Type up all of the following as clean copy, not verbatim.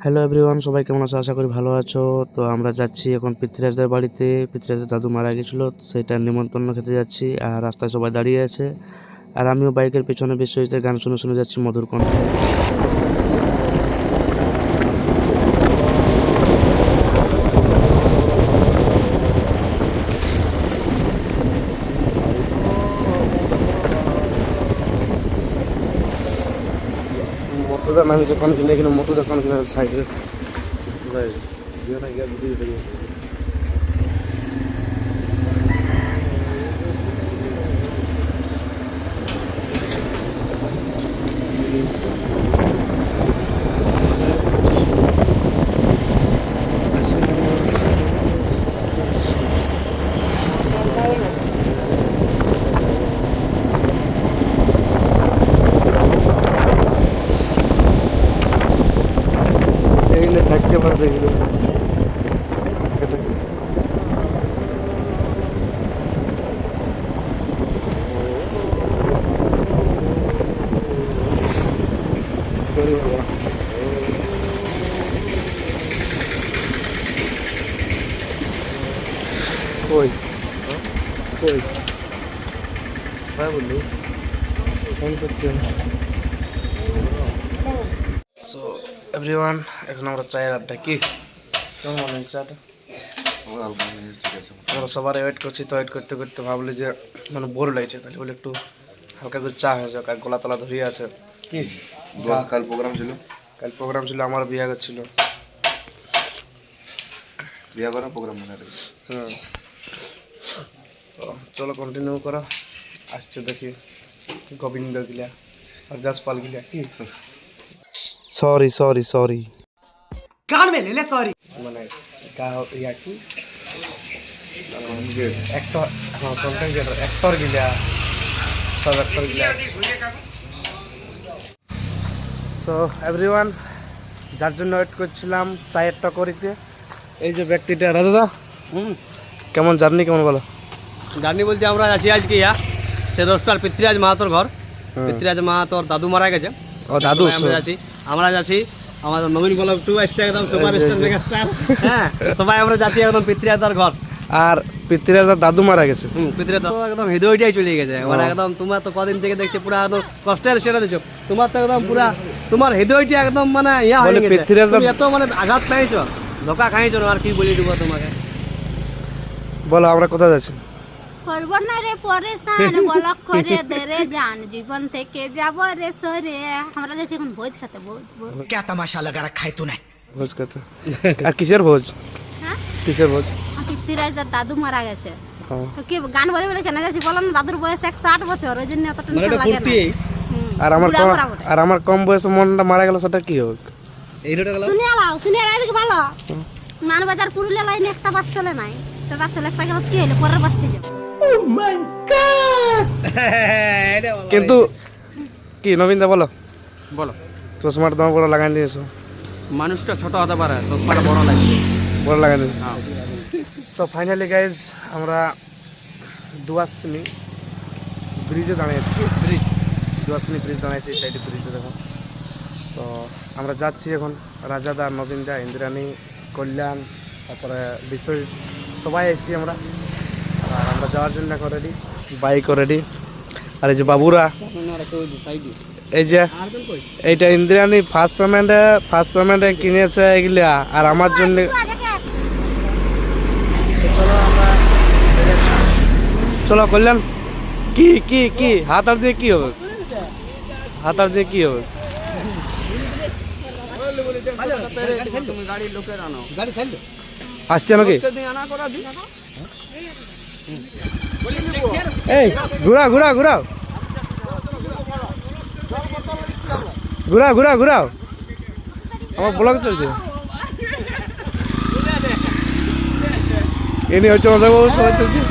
Hello everyone, সবাই কেমন আছো? আশা করি ভালো আছো। তো আমরা যাচ্ছি এখন পৃথ্বীরাজদের বাড়িতে। পৃথ্বীরাজের দাদু মারা গেছিলো, সেটার নিমন্ত্রণ খেতে যাচ্ছি। আর রাস্তায় সবাই দাঁড়িয়ে আছে, আর আমিও বাইকের পেছনে বিশ্বজিতের গান শুনে শুনে যাচ্ছি মধুর কণ্ঠে। মোটরটা নামি যখন কিনে কিনে মোটরটা কোন কিনে সাইডে থাকতে পারে এগুলো। কই কই হ্যাঁ বললি ফোন করতে। সো এভরিওয়ান, এখন আমরা চায়ের আড্ডা। কি কেমন মনে হচ্ছে চাটা? আমরা সবার ওয়েট করছি, তো ওয়েট করতে করতে ভাবলি যে মানে বোর লাগছে, তাহলে বলে একটু হালকা করে চা হয়ে যাক। আর গলা তলা ধরিয়ে আছে। কি কাল প্রোগ্রাম ছিল, আমার বিয়ে করছিল। বিয়ে করার প্রোগ্রাম মনে হয়। হুম, চলো কন্টিনিউ করো। আসছে দেখি গোবিন্দ গিলা আর যশপাল গিলা। কি সরি সরি সরি कान में ले ले सॉरी মানে ইয়া কি অ্যাক্টর, হ্যাঁ কন্টেন্ট ক্রিয়েটর, অ্যাক্টর গিলা, সব অ্যাক্টর গিলা। সো এভরিওয়ান, যার জন্য ওয়েট করছিলাম চায়ের টকরিতে, এই যে ব্যক্তিটা রাজাদা। কেমন জার্নি, কেমন বলো? জার্নি বলতে আমরা আছি আজকে সে দোস্তার পৃথ্বীরাজ মাহাতোর ঘর। পৃথ্বীরাজ মাহাতোর দাদু মারা গেছে। ও দাদু, আমরা যাচ্ছি আমাদের নবীন গোলাপ টু আসছে একদম সুপারস্টার মেগাস্টার। হ্যাঁ, সবাই আমরা যাচ্ছি একদম পৃথ্বীরাজের ঘর। আর পৃথ্বীরাজার দাদু মারা গেছে। পৃথ্বীরাজ একদম হৃদয়টাই চলে গেছে। মানে একদম তোমার তো কদিন থেকে দেখছি পুরো একদম কষ্টের সেটা দিচ্ছ। তোমার তো একদম পুরা তোমার হৃদয়টা একদম মানে ইয়া হয়ে গেছে। তুমি এত মানে আঘাত পাইছো, ধোকা খাইছো, আর কি বলে দিব তোমাকে। বলো আমরা কোথায় যাচ্ছি? করব না রে পরেশান, বলক করে দে রে জান, জীবন থেকে যাব রে সরে। আমরা যাচ্ছি এখন ভোজ খেতে। ভোজ क्या तमाशा लगा रखा है तूने? ভোজ খেতে। আর কিসের ভোজ? হ্যাঁ, কিসের ভোজ? পৃথ্বীরাজের দাদু মারা গেছে। তো কি গান বলে বলে কেন যাচ্ছি বলো না? দাদুর বয়স 108 বছর, ওই জন্য অত টেনশন লাগে না। আর আমার কম বয়সে মনটা মারা গেল, সেটা কি হোক? শুনিয়া এদিকে ভালো মানবাজার পুরুলিয়া লাইনে একটা বাস চলে নাই, তো তার চলে একটা গেল, কি হইলো পরের বাসটি যাবো। কিন্তু কি নবীনদা বলো বলো, চশমাটা তোমার বড় লাগাই দিয়েছো। মানুষটা ছোট হতে পারে, চশমাটা বড় লাগছে। বড় লাগাই দিয়েছো। তো ফাইনালি গাইজ আমরা দুয়াশনি ব্রিজে দাঁড়িয়েছি। দুয়াশনি ব্রিজ দাঁড়িয়েছি, এই সাইডে ব্রিজে দেখো। তো আমরা যাচ্ছি এখন, রাজাদা, নবীনদা, ইন্দ্রাণী, কল্যাণ, তারপরে বিশ্বজিৎ, সবাই এসেছি আমরা। আর আমরা যাওয়ার জন্য এখন রেডি, বাইকও রেডি। আর এই যে বাবুরা, এই যে এইটা ইন্দ্রাণী ফার্স্ট পেমেন্টে কিনেছে এগুলা, আর আমার জন্য। চলো কল্যাণ, কি কি কি হাত আর দিয়ে কি হবে? হাত আর দিয়ে কি হবে? আসছে নাকি? এই ঘুরাও ঘুরাও ঘুরাও ঘুরাও ঘুরাও ঘুরাও, আমার ব্লগ চলছে। এনে হচ্ছে মজা চলছে।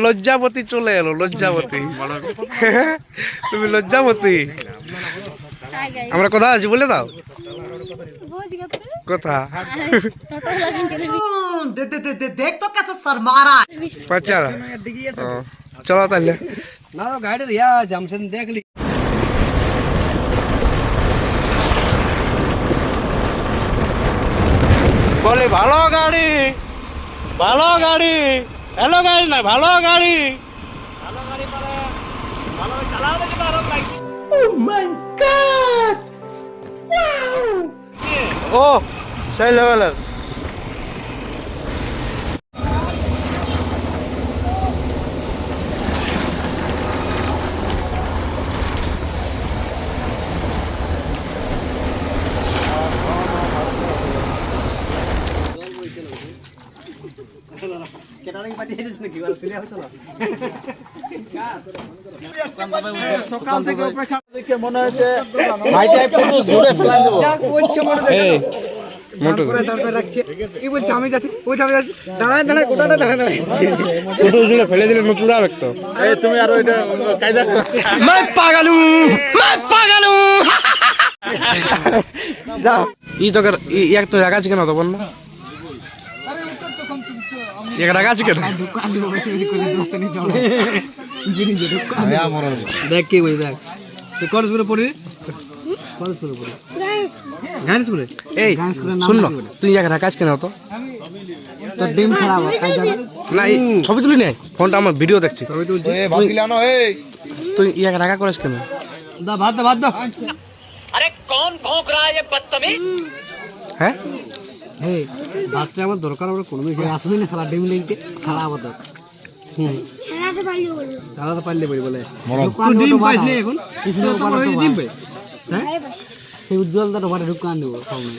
লজ্জাবতী চলে এলো, লজ্জাবতী। তুমি লজ্জাবতী। হাই গাইস আমরা কোথায় আছি বলে দাও ভোজ গেছে কোথা টোটো লাগিয়ে চলে দেখ তো কেসে সর মারা পাচারা চলো তাহলে না গাড়ির ইয়া জামছেন দেখলি বলে ভালো গাড়ি হ্যালো গাড়ি না ভালো গাড়ি ও সেই লেভেলের কেটারিং পার্টি এসেছে নাকি বল সিরিয়াস চলো সকাল থেকে অপেক্ষা দেখে মনে হচ্ছে ভাইটাই পুরো জোরে ফেলাই দেব যা কইছে মনে দেখো এই মোটর তারপরে রাখছে কি বলছ আমি যাচ্ছি ওই আমি যাচ্ছি দাঁড়ায় গোটাটা দাঁড়ায় ছোট জুড়ে ফেলে দিলে নতুন আর একটা এই তুমি আর ওইটা কায়দা मैं पागल हूं যা ই তো এক তো রাখা আছে কেন তো বল না এক রাখা আছে কেন দোকান দিব বেশি বেশি করে দোস্ত নি চলো দেখ কি বই দেখ তুই কোন স্কুলে পড়ি কোন স্কুলে পড়ি গান স্কুলে এই শুন না তুই এক রাখা আছে কেন তো তো ডিম খারাপ কায়দা না এই ছবি তুলি নে ফোনটা আমার ভিডিও দেখছি তুই এক রাখা করিস কেন দা ভাত দাও আরে কোন ভौंक रहा है ये बदतमीज হ্যাঁ এই বাচ্চা আমার দরকার আমরা কোনো বিষয় আসবে না সারা ডিম লিখতে ছাড়া আমাদের ছাড়াতে পারলে বলি বলে ডিম পাইছ না এখন কিছু ডিম পাই হ্যাঁ সেই উজ্জ্বল দাটা বাড়ি ঢুকান দেব খাওয়া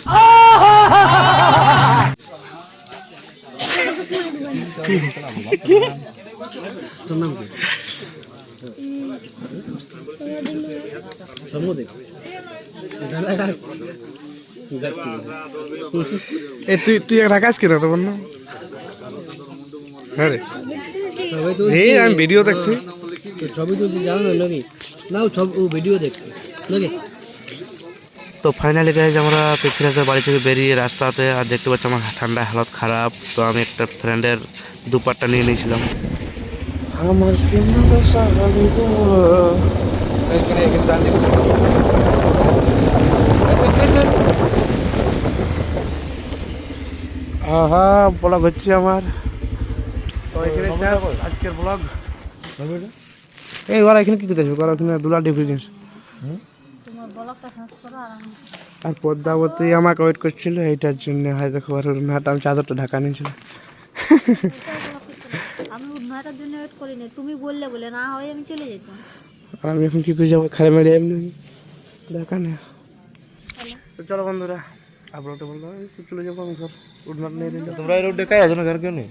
তোর নাম কি সমুদ্র এ তুই এক রাখা আছে কেন তো বল না হ্যাঁ রে এই আমি ভিডিও দেখছি ছবি তুলতে জানো না নাকি না ও ভিডিও দেখছি নাকি তো ফাইনালি গাইজ আমরা পৃথ্বীরাজের বাড়ি থেকে বেরিয়ে রাস্তাতে আর দেখতে পাচ্ছি আমার ঠান্ডায় হালত খারাপ তো আমি একটা ফ্রেন্ডের দুপাট্টা নিয়ে নিয়েছিলাম আমার আহা ব্লগ হচ্ছে আমার তো এখানে শেষ আজকের ব্লগ এই ওরা এখানে কি করতে আসবে ওরা এখানে দুলা ডিফারেন্স তোমার ব্লগটা শেষ করো আর পদ্মাবতী আমাকে ওয়েট করছিল এইটার জন্য হয়তো খবর ম্যাট আমি চাদরটা ঢাকা নিয়েছিল আমি উন্নয়নের জন্য ওয়েট করিনি তুমি বললে বলে না হয় আমি চলে যেতাম আর আমি এখন কি করে যাবো খালি মেরে এমনি ঢাকা নেই তো চলো বন্ধুরা আপনারা তো বললো চলে যাবো আমি ঘর উন্নত নিয়ে তোমরা এই রোডে কাই আছো না ঘর কেউ নেই